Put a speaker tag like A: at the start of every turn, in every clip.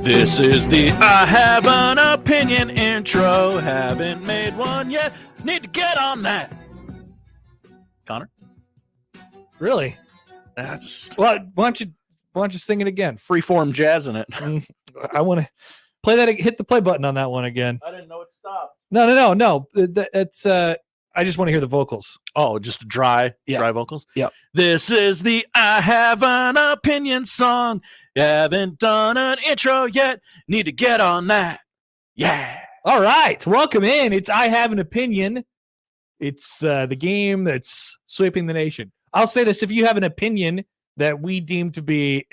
A: This is the I Have an Opinion intro. Haven't made one yet. Need to get on that. Connor?
B: Really?
A: Just
B: Well, why don't you sing it again?
A: freeform jazz in it.
B: I want to play that. Hit the play button on that one again.
A: I didn't know it stopped.
B: No. It's I just want to hear the vocals.
A: Oh, just dry vocals?
B: Yeah.
A: This is the I Have an Opinion song. Haven't done an intro yet. Need to get on that. Yeah.
B: All right. Welcome in. It's I Have an Opinion. It's the game that's sweeping the nation. I'll say this. If you have an opinion that we deem to be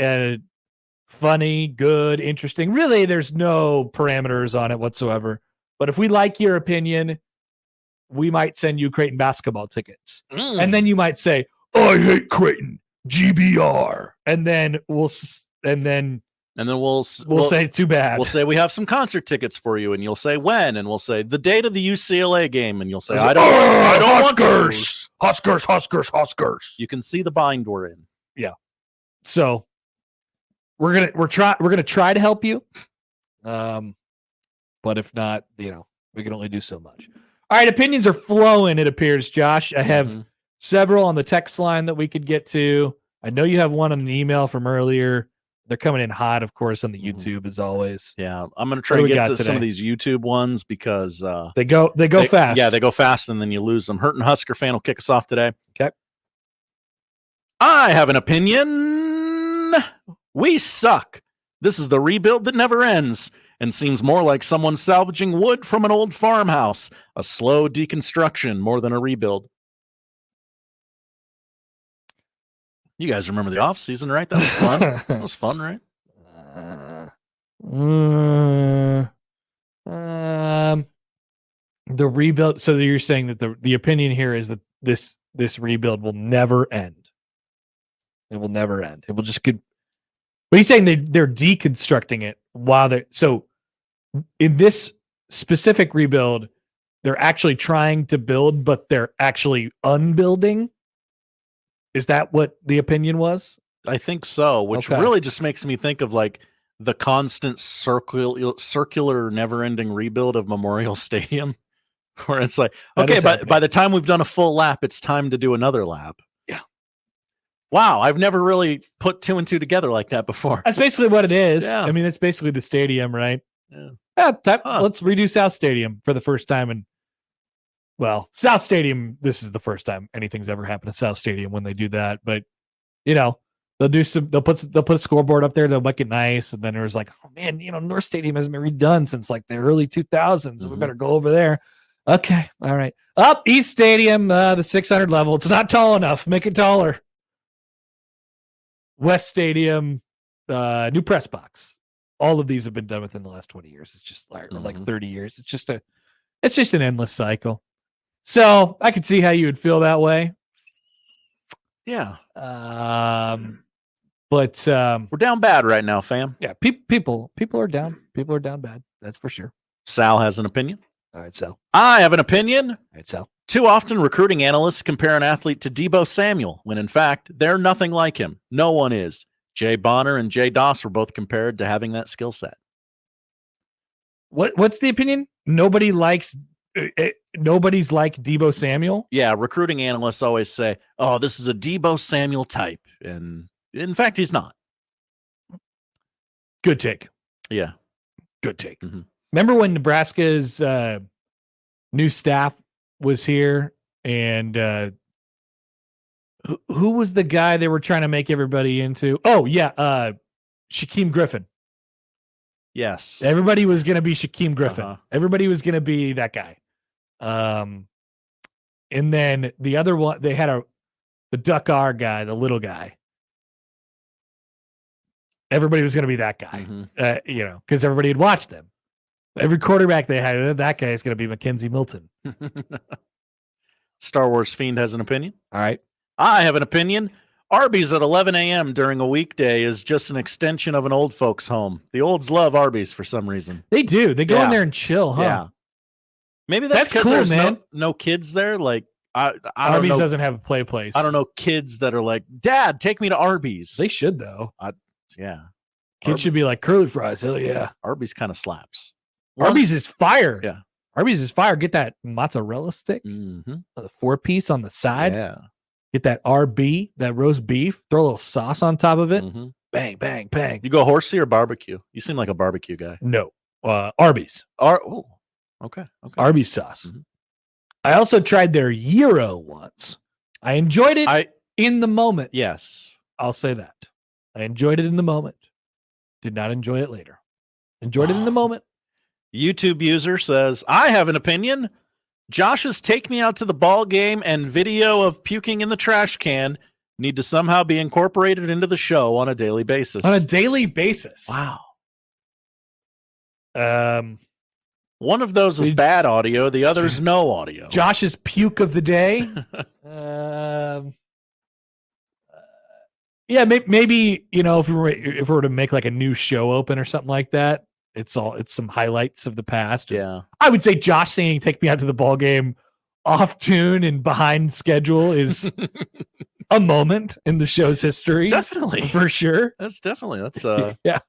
B: funny, good, interesting, really, there's no parameters on it whatsoever. But if we like your opinion, we might send you Creighton basketball tickets. And then you might say, I hate Creighton, GBR. And then we'll say too bad.
A: We'll say we have some concert tickets for you, and you'll say when, and we'll say the date of the UCLA game, and you'll say I don't want those.
B: Huskers.
A: You can see the bind we're in.
B: Yeah. So we're gonna try to help you. But if not, we can only do so much. All right, opinions are flowing, it appears, Josh. I have several on the text line that we could get to. I know you have one on an email from earlier. They're coming in hot, of course, on the YouTube as always.
A: Yeah, I'm going to try to get to some of these YouTube ones because
B: they go fast.
A: Yeah, they go fast, and then you lose them. Hurting Husker fan will kick us off today.
B: Okay.
A: I have an opinion. We suck. This is the rebuild that never ends and seems more like someone salvaging wood from an old farmhouse. A slow deconstruction more than a rebuild. You guys remember the off season, right? That was fun. That was fun, right?
B: The rebuild. So you're saying that the opinion here is that this rebuild will never end. It will never end. It will just get. But he's saying they're deconstructing it while they're so. In this specific rebuild, they're actually trying to build, but they're actually unbuilding. Is that what the opinion was?
A: I think so, which really just makes me think of like the constant circular never-ending rebuild of Memorial Stadium, where it's like, okay, by the time we've done a full lap, it's time to do another lap.
B: Yeah.
A: Wow, I've never really put two and two together like that before.
B: That's basically what it is.
A: Yeah.
B: I mean, it's basically the stadium, right?
A: Yeah.
B: Let's redo South Stadium for the first time South Stadium, this is the first time anything's ever happened to South Stadium when they do that. But, they'll put a scoreboard up there. They'll make it nice. And then there was like, oh man, North Stadium hasn't been redone since like the early 2000s. We better go over there. Okay. All right. Up East Stadium, the 600 level. It's not tall enough. Make it taller. West Stadium, new press box. All of these have been done within the last 20 years. It's just like 30 years. It's just an endless cycle. So I could see how you would feel that way.
A: Yeah.
B: But
A: we're down bad right now, fam.
B: Yeah. People are down. People are down bad. That's for sure.
A: Sal has an opinion.
B: All right, Sal.
A: I have an opinion.
B: All right, Sal.
A: Too often recruiting analysts compare an athlete to Deebo Samuel, when in fact, they're nothing like him. No one is. Jay Bonner and Jay Doss were both compared to having that skill set.
B: What's the opinion? Nobody's like Deebo Samuel?
A: Yeah, recruiting analysts always say, oh, this is a Deebo Samuel type. And in fact, he's not.
B: Good take.
A: Yeah.
B: Good take. Mm-hmm. Remember when Nebraska's new staff was here and who was the guy they were trying to make everybody into? Oh, yeah. Shaquem Griffin.
A: Yes.
B: Everybody was going to be Shaquem Griffin. Uh-huh. Everybody was going to be that guy. And then the other one, they had the Duck R guy, the little guy. Everybody was going to be that guy, because everybody had watched them. Every quarterback they had, that guy is going to be Mackenzie Milton.
A: Star Wars Fiend has an opinion.
B: All right.
A: I have an opinion. Arby's at 11 a.m. during a weekday is just an extension of an old folks' home. The olds love Arby's for some reason.
B: They do. They go in there and chill, huh? Yeah.
A: Maybe that's cool, there's man. No kids there. Like
B: Arby's doesn't have a place.
A: I don't know kids that are like, Dad, take me to Arby's.
B: They should though.
A: Yeah.
B: Kids should be like curly fries. Hell yeah.
A: Arby's kind of slaps.
B: Arby's is fire.
A: Yeah.
B: Arby's is fire. Get that mozzarella stick,
A: Mm-hmm.
B: the 4-piece on the side.
A: Yeah.
B: Get that RB, that roast beef. Throw a little sauce on top of it.
A: Mm-hmm.
B: Bang, bang, bang.
A: You go horsey or barbecue? You seem like a barbecue guy.
B: No. Arby's.
A: Okay.
B: Arby's sauce.
A: Mm-hmm.
B: I also tried their gyro once. I enjoyed it in the moment.
A: Yes.
B: I'll say that. I enjoyed it in the moment. Did not enjoy it later. Enjoyed it in the moment.
A: YouTube user says, I have an opinion. Josh's take me out to the ball game and video of puking in the trash can need to somehow be incorporated into the show on a daily basis.
B: On a daily basis.
A: Wow.
B: One
A: of those is bad audio. The other is no audio.
B: Josh's puke of the day. Yeah, maybe, if we were to make like a new show open or something like that, it's some highlights of the past.
A: Yeah.
B: I would say Josh saying "Take me out to the ball game" off tune and behind schedule is a moment in the show's history.
A: Definitely.
B: For sure.
A: That's
B: yeah.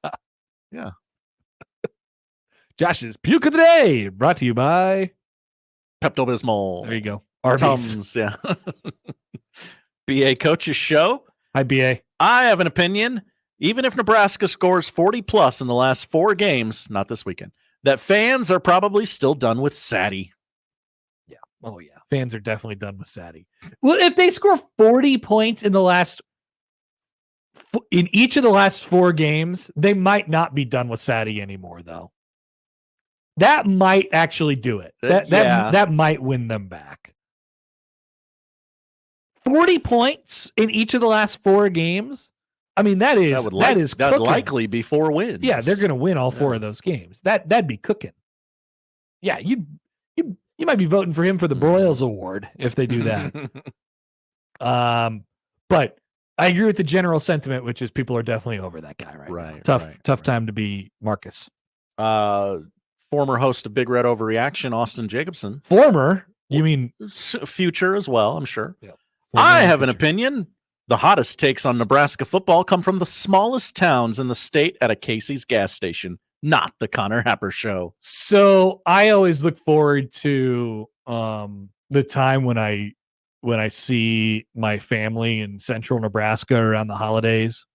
B: Josh's puke of the day brought to you by
A: Pepto-Bismol.
B: There you go. Arby's.
A: Tums, yeah. BA Coach's show.
B: Hi, BA.
A: I have an opinion. Even if Nebraska scores 40 plus in the last 4 games, not this weekend, that fans are probably still done with Sadie.
B: Yeah. Oh, yeah. Fans are definitely done with Sadie. Well, if they score 40 points in each of the last 4 games, they might not be done with Sadie anymore, though. That might actually do it. That might win them back. 40 points in each of the last 4 games. I mean, that is
A: that'd likely be 4 wins.
B: Yeah, they're going to win all 4 of those games. That'd be cooking. Yeah, you might be voting for him for the Broyles Award if they do that. But I agree with the general sentiment, which is people are definitely over that guy right now. Tough time to be Marcus.
A: Former host of Big Red Overreaction, Austin Jacobson.
B: Former? You mean
A: future as well, I'm sure.
B: Yeah.
A: I have an opinion. The hottest takes on Nebraska football come from the smallest towns in the state at a Casey's gas station, not the Connor Happer Show.
B: So I always look forward to the time when I see my family in central Nebraska around the holidays.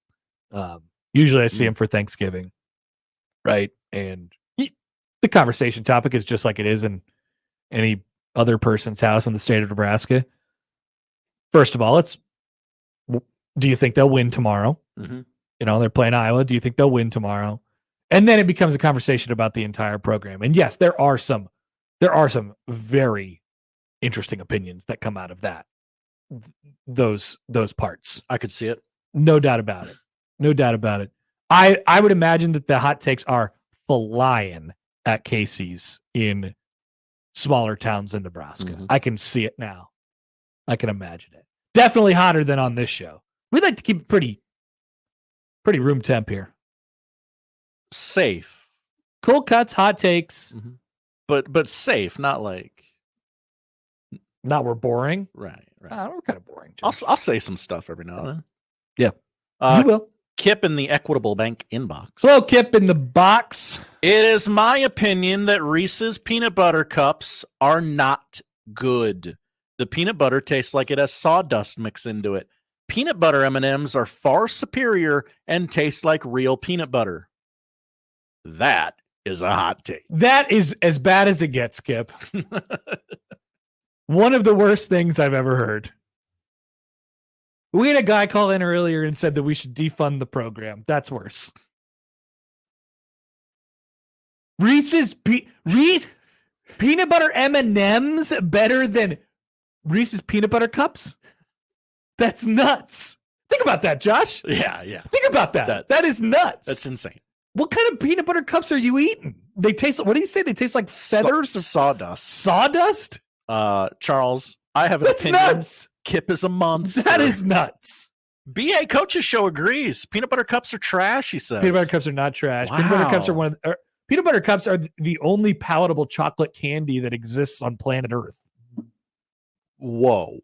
B: Usually I see them for Thanksgiving, right? And the conversation topic is just like it is in any other person's house in the state of Nebraska. First of all, do you think they'll win tomorrow?
A: Mm-hmm.
B: They're playing Iowa. Do you think they'll win tomorrow? And then it becomes a conversation about the entire program. And yes, there are some very interesting opinions that come out of that. Those parts.
A: I could see it.
B: No doubt about it. I would imagine that the hot takes are flying at Casey's in smaller towns in Nebraska.
A: Mm-hmm.
B: I can see it now. I can imagine it. Definitely hotter than on this show. We like to keep it pretty room temp here.
A: Safe.
B: Cold cuts, hot takes.
A: Mm-hmm. But safe, not like
B: we're boring.
A: Right.
B: We're kind of boring.
A: I'll say some stuff every now and then.
B: Yeah. You will.
A: Kip in the Equitable Bank inbox.
B: Hello, Kip in the box.
A: It is my opinion that Reese's peanut butter cups are not good. The peanut butter tastes like it has sawdust mixed into it. Peanut butter M&Ms are far superior and taste like real peanut butter. That is a hot take.
B: That is as bad as it gets, Kip. One of the worst things I've ever heard. We had a guy call in earlier and said that we should defund the program. That's worse. Reese's peanut butter M&Ms better than Reese's peanut butter cups? That's nuts. Think about that, Josh.
A: Yeah.
B: Think about that. That is nuts.
A: That's insane.
B: What kind of peanut butter cups are you eating? They taste, what do you say? They taste like feathers?
A: Sawdust.
B: Sawdust?
A: Charles, I have an
B: That's
A: opinion.
B: Nuts.
A: Kip is a monster.
B: That is nuts.
A: BA Coach's Show agrees. Peanut butter cups are trash, he says.
B: Peanut butter cups are not trash.
A: Wow.
B: Peanut butter cups are peanut butter cups are the only palatable chocolate candy that exists on planet Earth.
A: Whoa.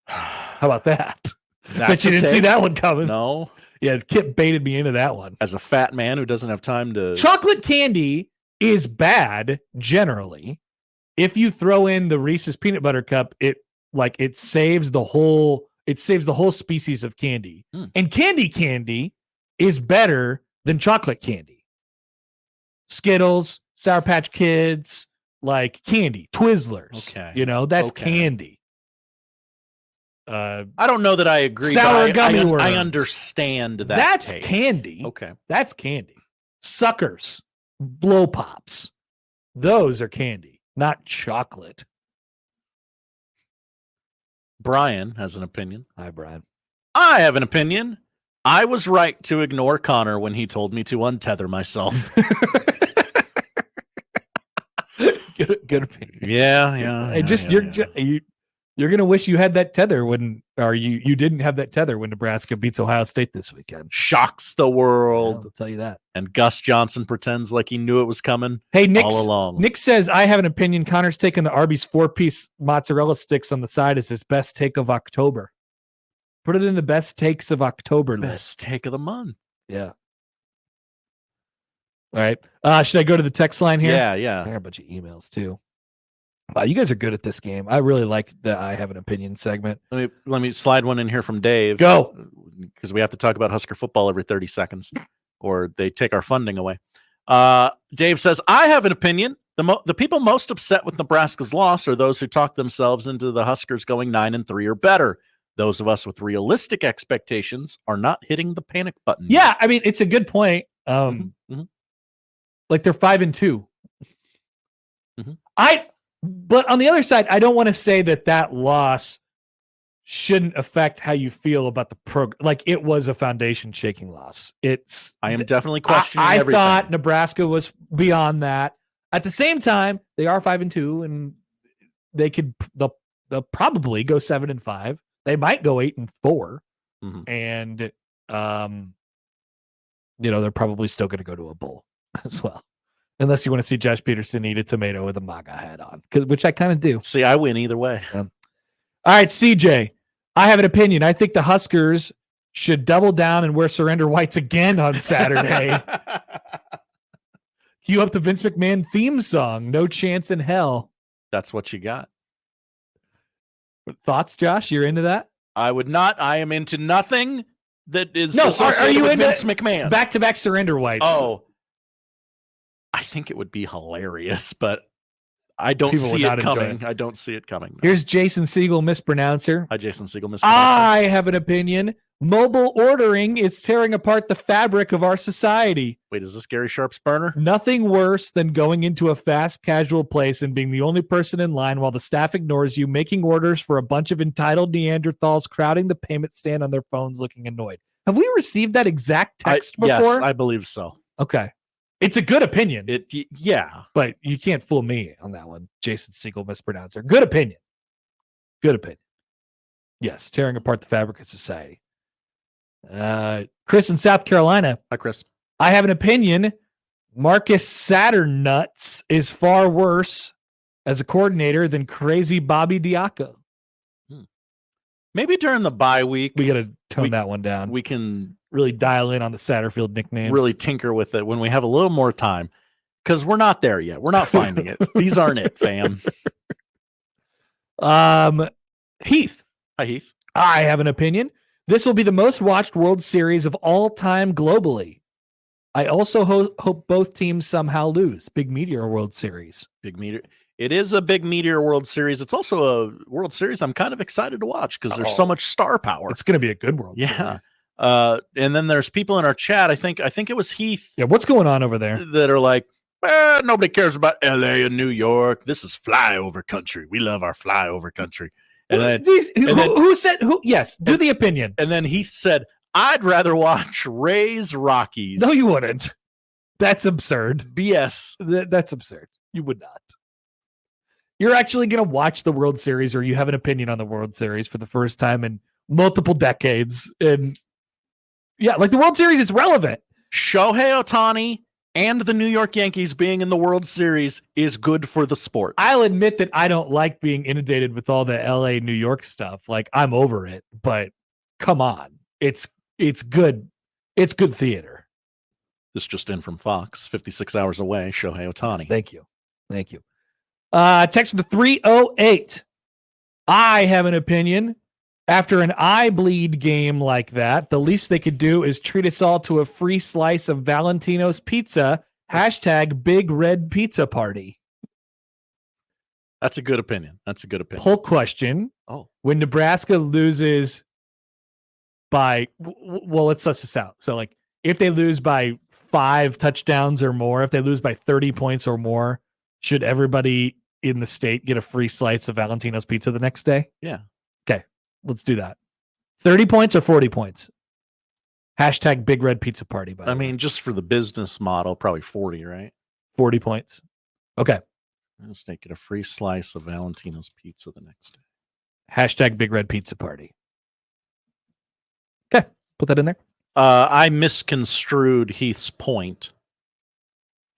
B: How about that?
A: That's
B: Bet you didn't see that one coming.
A: No.
B: Yeah, Kip baited me into that one.
A: As a fat man who doesn't have time to.
B: Chocolate candy is bad generally. If you throw in the Reese's peanut butter cup, it saves the whole species of candy. And candy is better than chocolate candy. Skittles, Sour Patch Kids, like candy, Twizzlers.
A: Okay.
B: That's candy.
A: I don't know that I agree.
B: Sour
A: but
B: gummy worms.
A: I understand that.
B: That's
A: take.
B: candy.
A: Okay.
B: That's candy. Suckers, blow pops. Those are candy, not chocolate.
A: Brian has an opinion.
B: Hi, Brian.
A: I have an opinion. I was right to ignore Connor when he told me to untether myself.
B: Good opinion.
A: Yeah.
B: You're gonna wish you had that tether you didn't have that tether when Nebraska beats Ohio State this weekend.
A: Shocks the world.
B: I'll tell you that.
A: And Gus Johnson pretends like he knew it was coming.
B: Hey,
A: all along.
B: Nick says I have an opinion. Connor's taking the Arby's 4-piece mozzarella sticks on the side as his best take of October. Put it in the best takes of October list.
A: Best take of the month.
B: Yeah. All right. Should I go to the text line here?
A: Yeah.
B: I got a bunch of emails too. Wow, you guys are good at this game. I really like the I have an opinion segment.
A: Let me slide one in here from Dave.
B: Go.
A: Because we have to talk about Husker football every 30 seconds or they take our funding away. Dave says, I have an opinion. The people most upset with Nebraska's loss are those who talk themselves into the Huskers going 9-3 or better. Those of us with realistic expectations are not hitting the panic button.
B: Yeah, I mean, it's a good point. Like they're 5-2. But on the other side, I don't want to say that loss shouldn't affect how you feel about the program. Like it was a foundation shaking loss.
A: I am definitely questioning
B: I
A: everything.
B: thought Nebraska was beyond that. At the same time, they are 5-2 and they'll probably go 7-5. They might go 8-4. And they're probably still going to go to a bowl as well. Unless you want to see Josh Peterson eat a tomato with a MAGA hat on, which I kind of do.
A: See, I win either way.
B: All right, CJ, I have an opinion. I think the Huskers should double down and wear surrender whites again on Saturday. Cue up the Vince McMahon theme song, No Chance in Hell.
A: That's what you got.
B: Thoughts, Josh? You're into that?
A: I would not. I am into nothing that is
B: no,
A: associated
B: are you
A: with
B: into
A: Vince McMahon.
B: Back-to-back surrender whites.
A: Oh, I think it would be hilarious, but I don't see it coming. I don't see it coming. No.
B: Here's Jason Siegel, mispronouncer.
A: Hi, Jason Siegel, mispronouncer.
B: I have an opinion. Mobile ordering is tearing apart the fabric of our society.
A: Wait, is this Gary Sharp's burner?
B: Nothing worse than going into a fast casual place and being the only person in line while the staff ignores you, making orders for a bunch of entitled Neanderthals crowding the payment stand on their phones looking annoyed. Have we received that exact text before?
A: Yes, I believe so.
B: Okay. It's a good opinion.
A: Yeah.
B: But you can't fool me on that one. Jason Siegel, mispronouncer. Good opinion. Good opinion. Yes, tearing apart the fabric of society. Chris in South Carolina.
A: Hi, Chris.
B: I have an opinion. Marcus Satternuts is far worse as a coordinator than crazy Bobby Diaco.
A: Maybe during the bye week.
B: We got to tone that one down.
A: We can
B: really dial in on the Satterfield nicknames.
A: Really tinker with it when we have a little more time. Because we're not there yet. We're not finding it. These aren't it, fam.
B: Heath.
A: Hi, Heath.
B: I have an opinion. This will be the most watched World Series of all time globally. I also hope both teams somehow lose. Big Meteor World Series.
A: Big Meteor. It is a Big Meteor World Series. It's also a World Series I'm kind of excited to watch because there's so much star power.
B: It's going to be a good World Series.
A: And then there's people in our chat. I think it was Heath.
B: Yeah, what's going on over there?
A: That are like, nobody cares about LA and New York. This is flyover country. We love our flyover country. And then
B: who said who? Yes, do the opinion.
A: And then Heath said, I'd rather watch Rays Rockies.
B: No, you wouldn't. That's absurd.
A: BS.
B: That's absurd. You would not. You're actually going to watch the World Series, or you have an opinion on the World Series for the first time in multiple decades. And yeah, like the World Series is relevant.
A: Shohei Ohtani and the New York Yankees being in the World Series is good for the sport.
B: I'll admit that I don't like being inundated with all the LA, New York stuff. Like I'm over it, but come on. It's good. It's good theater.
A: This just in from Fox, 56 hours away, Shohei Ohtani.
B: Thank you. Text to the 308. I have an opinion. After an eye bleed game like that, the least they could do is treat us all to a free slice of Valentino's pizza. Hashtag big red pizza party.
A: That's a good opinion.
B: Poll question.
A: Oh.
B: When Nebraska loses by, well, let's suss this out. So, like, if they lose by 5 touchdowns or more, if they lose by 30 points or more, should everybody in the state get a free slice of Valentino's pizza the next day?
A: Yeah.
B: Okay, let's do that. 30 points or 40 points? Hashtag big red pizza party.
A: I mean, just for the business model, probably 40, right?
B: 40 points. Okay.
A: Let's take it a free slice of Valentino's pizza the next day.
B: Hashtag big red pizza party. Okay, put that in there.
A: I misconstrued Heath's point,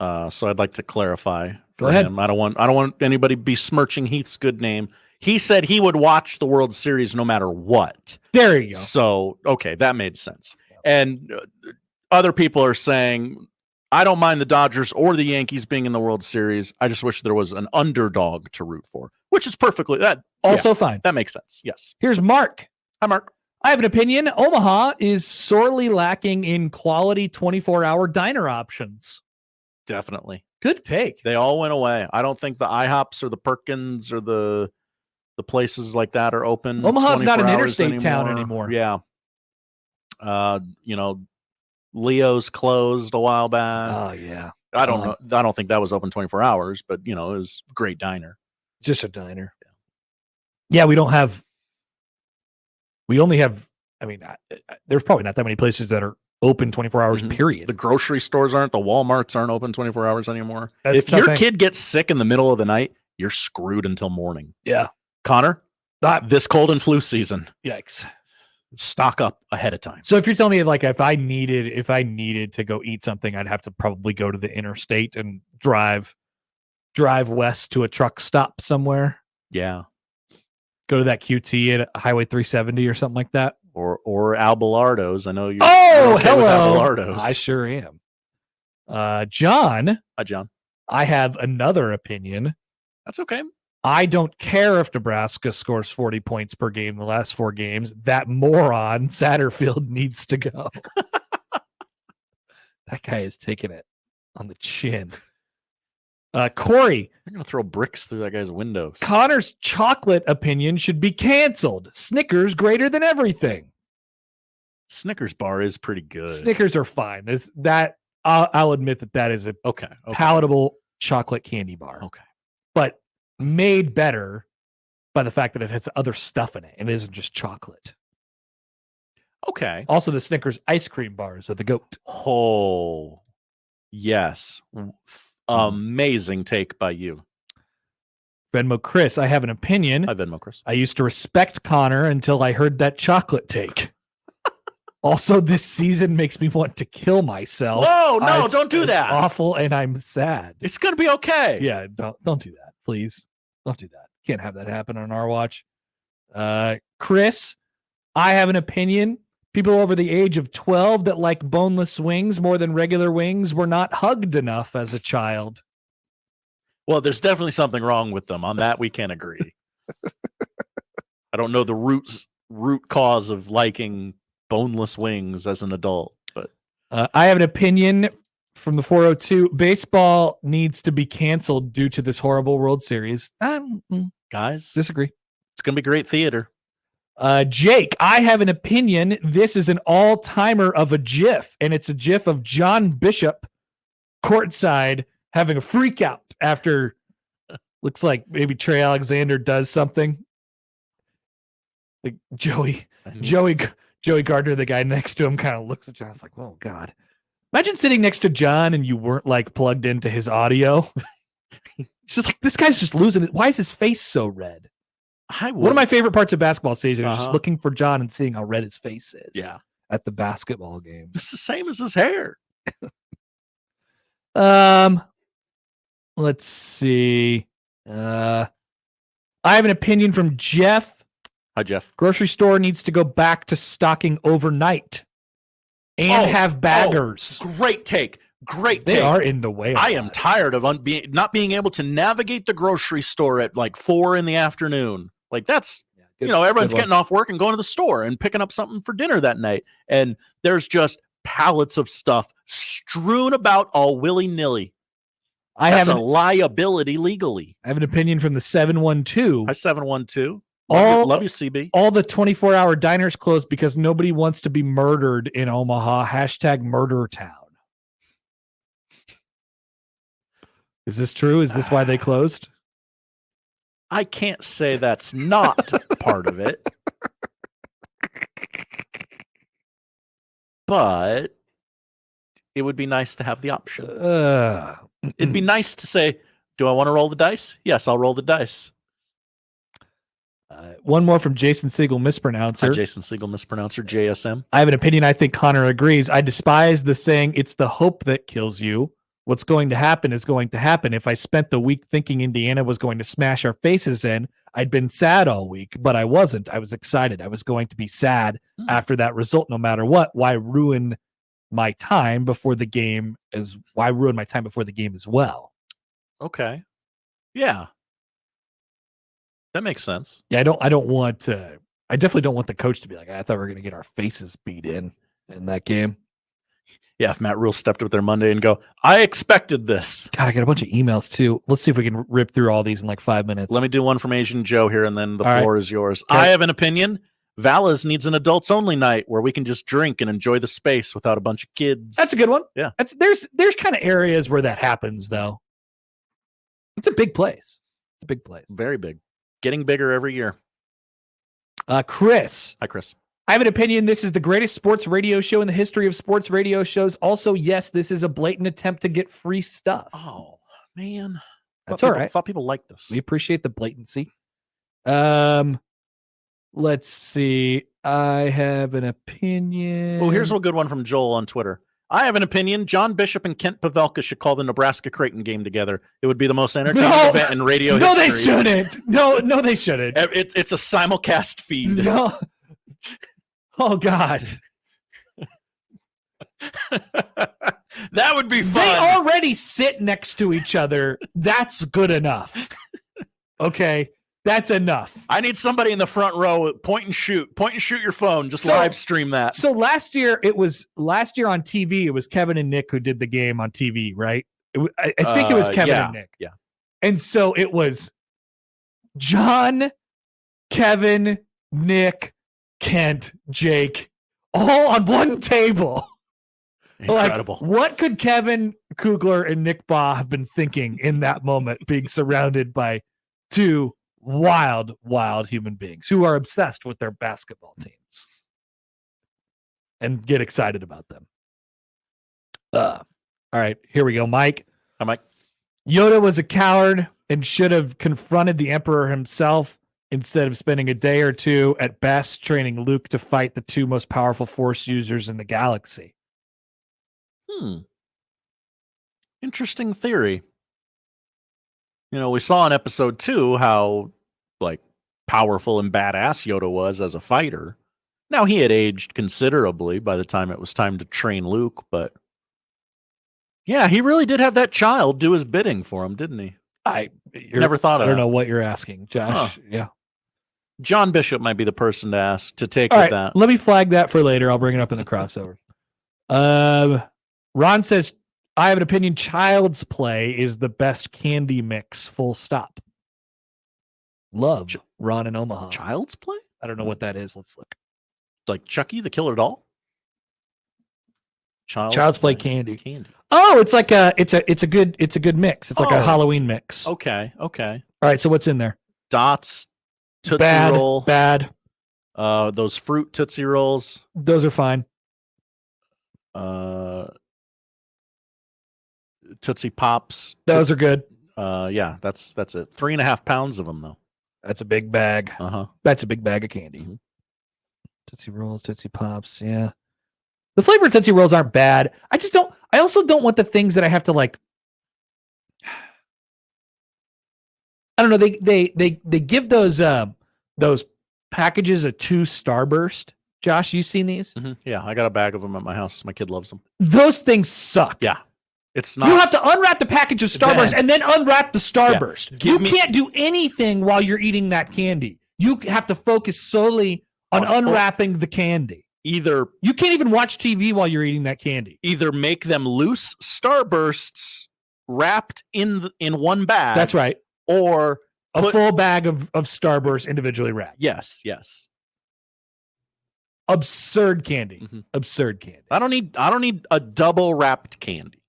A: so I'd like to clarify.
B: Go ahead.
A: Him. I don't want anybody besmirching Heath's good name. He said he would watch the World Series no matter what.
B: There you go.
A: So, okay, that made sense. And other people are saying, I don't mind the Dodgers or the Yankees being in the World Series. I just wish there was an underdog to root for, which is perfectly that.
B: Also fine.
A: That makes sense. Yes.
B: Here's Mark.
A: Hi, Mark.
B: I have an opinion. Omaha is sorely lacking in quality 24-hour diner options.
A: Definitely.
B: Good take.
A: They all went away. I don't think the IHOPs or the Perkins or the places like that are open.
B: Omaha's not an interstate
A: anymore.
B: town anymore.
A: Yeah. Leo's closed a while back.
B: Oh yeah.
A: I don't know. I don't think that was open 24 hours, but it was a great diner.
B: Just a diner. Yeah, we only have, there's probably not that many places that are open 24 hours, period.
A: The grocery stores aren't, the Walmarts aren't open 24 hours anymore.
B: That's
A: if your kid gets sick in the middle of the night, you're screwed until morning.
B: Yeah.
A: Connor, this cold and flu season.
B: Yikes.
A: Stock up ahead of time.
B: So if you're telling me, like, if I needed to go eat something, I'd have to probably go to the interstate and drive west to a truck stop somewhere.
A: Yeah.
B: Go to that QT at Highway 370 or something like that.
A: Or Abelardo's. I know you're.
B: Oh,
A: okay
B: hello.
A: with Abelardo's.
B: I sure am. John.
A: Hi, John.
B: I have another opinion.
A: That's okay.
B: I don't care if Nebraska scores 40 points per game in the last 4 games. That moron Satterfield needs to go. That guy is taking it on the chin. Corey.
A: You're going to throw bricks through that guy's windows.
B: Connor's chocolate opinion should be canceled. Snickers greater than everything.
A: Snickers bar is pretty good.
B: Snickers are fine. I'll admit that is a palatable chocolate candy bar.
A: Okay.
B: But made better by the fact that it has other stuff in it and it isn't just chocolate.
A: Okay.
B: Also, the Snickers ice cream bars are the goat.
A: Oh, yes. Amazing take by you.
B: Venmo Chris, I have an opinion.
A: Hi, Venmo Chris.
B: I used to respect Connor until I heard that chocolate take. Also, this season makes me want to kill myself.
A: Whoa, no, don't do that.
B: It's awful, and I'm sad.
A: It's going to be okay.
B: Yeah, don't do that, please. Don't do that. Can't have that happen on our watch. Chris, I have an opinion. People over the age of 12 that like boneless wings more than regular wings were not hugged enough as a child.
A: Well, there's definitely something wrong with them. On that, we can't agree. I don't know the root cause of liking boneless wings as an adult, but
B: I have an opinion from the 402. Baseball needs to be canceled due to this horrible World Series.
A: Guys,
B: disagree.
A: It's going to be great theater.
B: Jake, I have an opinion. This is an all-timer of a GIF, and it's a GIF of John Bishop courtside having a freak out after looks like maybe Trey Alexander does something. Like Joey Gardner, the guy next to him, kind of looks at John. It's like, oh God. Imagine sitting next to John and you weren't like plugged into his audio. It's just like, this guy's just losing it. Why is his face so red? One of my favorite parts of basketball season is just looking for John and seeing how red his face is.
A: Yeah.
B: At the basketball game.
A: It's the same as his hair.
B: Let's see. I have an opinion from Jeff.
A: Hi, Jeff.
B: Grocery store needs to go back to stocking overnight. and have baggers.
A: Great take. Great
B: They
A: take.
B: are in the way.
A: I am tired of not being able to navigate the grocery store at like 4 p.m. Like that's, everyone's getting off work and going to the store and picking up something for dinner that night. And there's just pallets of stuff strewn about all willy-nilly. That's a liability legally.
B: I have an opinion from the 712.
A: Hi, 712. Love you, CB.
B: All the 24-hour diners closed because nobody wants to be murdered in Omaha. # murder town. Is this true? Is this why they closed?
A: I can't say that's not part of it. But it would be nice to have the option. It'd be nice to say, do I want to roll the dice? Yes, I'll roll the dice.
B: One more from Jason Siegel, mispronouncer.
A: Jason Siegel, mispronouncer, JSM.
B: I have an opinion. I think Connor agrees. I despise the saying, it's the hope that kills you. What's going to happen is going to happen. If I spent the week thinking Indiana was going to smash our faces in, I'd been sad all week, but I wasn't. I was excited. I was going to be sad after that result, no matter what. Why ruin my time before the game as well?
A: Okay. Yeah. That makes sense.
B: Yeah, I definitely don't want the coach to be like, I thought we were going to get our faces beat in that game.
A: Yeah, if Matt Rule stepped up there Monday and go, I expected this.
B: God, I got a bunch of emails too. Let's see if we can rip through all these in like 5 minutes.
A: Let me do one from Asian Joe here, and then the floor is yours. Okay. I have an opinion. Valas needs an adults only night where we can just drink and enjoy the space without a bunch of kids.
B: That's a good one.
A: Yeah.
B: There's kind of areas where that happens though. It's a big place. It's a big place.
A: Very big. Getting bigger every year.
B: Chris.
A: Hi, Chris.
B: I have an opinion. This is the greatest sports radio show in the history of sports radio shows. Also, yes, this is a blatant attempt to get free stuff.
A: Oh, man.
B: That's all right.
A: I thought people liked this.
B: We appreciate the blatancy. Let's see. I have an opinion.
A: Oh, here's a good one from Joel on Twitter. I have an opinion. John Bishop and Kent Pavelka should call the Nebraska Creighton game together. It would be the most entertaining event in radio history.
B: No, they shouldn't. No, they shouldn't.
A: It's a simulcast feed.
B: No. Oh, God.
A: That would be fun.
B: They already sit next to each other. That's good enough. Okay. That's enough.
A: I need somebody in the front row. Point and shoot your phone. Just live stream that.
B: So last year on TV, it was Kevin and Nick who did the game on TV, right? I think it was Kevin and Nick.
A: Yeah.
B: And so it was John, Kevin, Nick, Kent, Jake, all on one table.
A: Incredible.
B: Like, what could Kevin Kugler and Nick Baugh have been thinking in that moment, being surrounded by two wild human beings who are obsessed with their basketball teams and get excited about them? All right, here we go, Mike.
A: Hi, Mike.
B: Yoda was a coward and should have confronted the Emperor himself instead of spending a day or two at best training Luke to fight the two most powerful Force users in the galaxy.
A: Interesting theory. We saw in episode 2 how powerful and badass Yoda was as a fighter. Now, he had aged considerably by the time it was time to train Luke, but yeah, he really did have that child do his bidding for him, didn't he?
B: Never thought of that. I don't know what you're asking, Josh. Huh. Yeah.
A: John Bishop might be the person to ask to take
B: All
A: with
B: right,
A: that.
B: Let me flag that for later. I'll bring it up in the crossover. Ron says, I have an opinion. Child's Play is the best candy mix, full stop. Love Ron in Omaha.
A: Child's Play?
B: I don't know what that is. Let's look.
A: Like Chucky the Killer Doll?
B: Child's Play candy. Oh, it's like it's a good mix. It's like a Halloween mix.
A: Okay. All
B: right, so what's in there?
A: Dots, Tootsie Roll.
B: Bad.
A: Those fruit Tootsie Rolls.
B: Those are fine.
A: Tootsie Pops.
B: Those are good.
A: Yeah, that's it. 3.5 pounds of them though.
B: That's a big bag. That's a big bag of candy.
A: Mm-hmm.
B: Tootsie Rolls, Tootsie Pops. Yeah. The flavored Tootsie Rolls aren't bad. I also don't want the things that I have to like. I don't know. They give those packages a 2 Starburst, Josh, you seen these?
A: Yeah, I got a bag of them at my house. My kid loves them.
B: Those things suck.
A: Yeah. It's not.
B: You have to unwrap the package of Starburst and then unwrap the Starburst.
A: Yeah.
B: You can't do anything while you're eating that candy. You have to focus solely on unwrapping the candy.
A: You
B: can't even watch TV while you're eating that candy.
A: Either make them loose Starbursts wrapped in one bag.
B: That's right.
A: Or
B: a full bag of Starburst individually wrapped.
A: Yes.
B: Absurd candy. Absurd candy.
A: I don't need a double wrapped candy.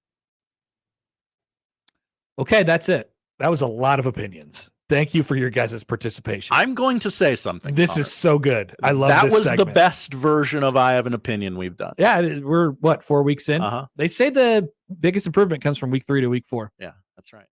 B: Okay, that's it. That was a lot of opinions. Thank you for your guys' participation.
A: I'm going to say something.
B: This is so good. I love
A: that.
B: This
A: Was
B: segment.
A: the best version of I Have an Opinion we've done.
B: Yeah, we're 4 weeks in? They say the biggest improvement comes from week 3 to week 4.
A: Yeah, that's right.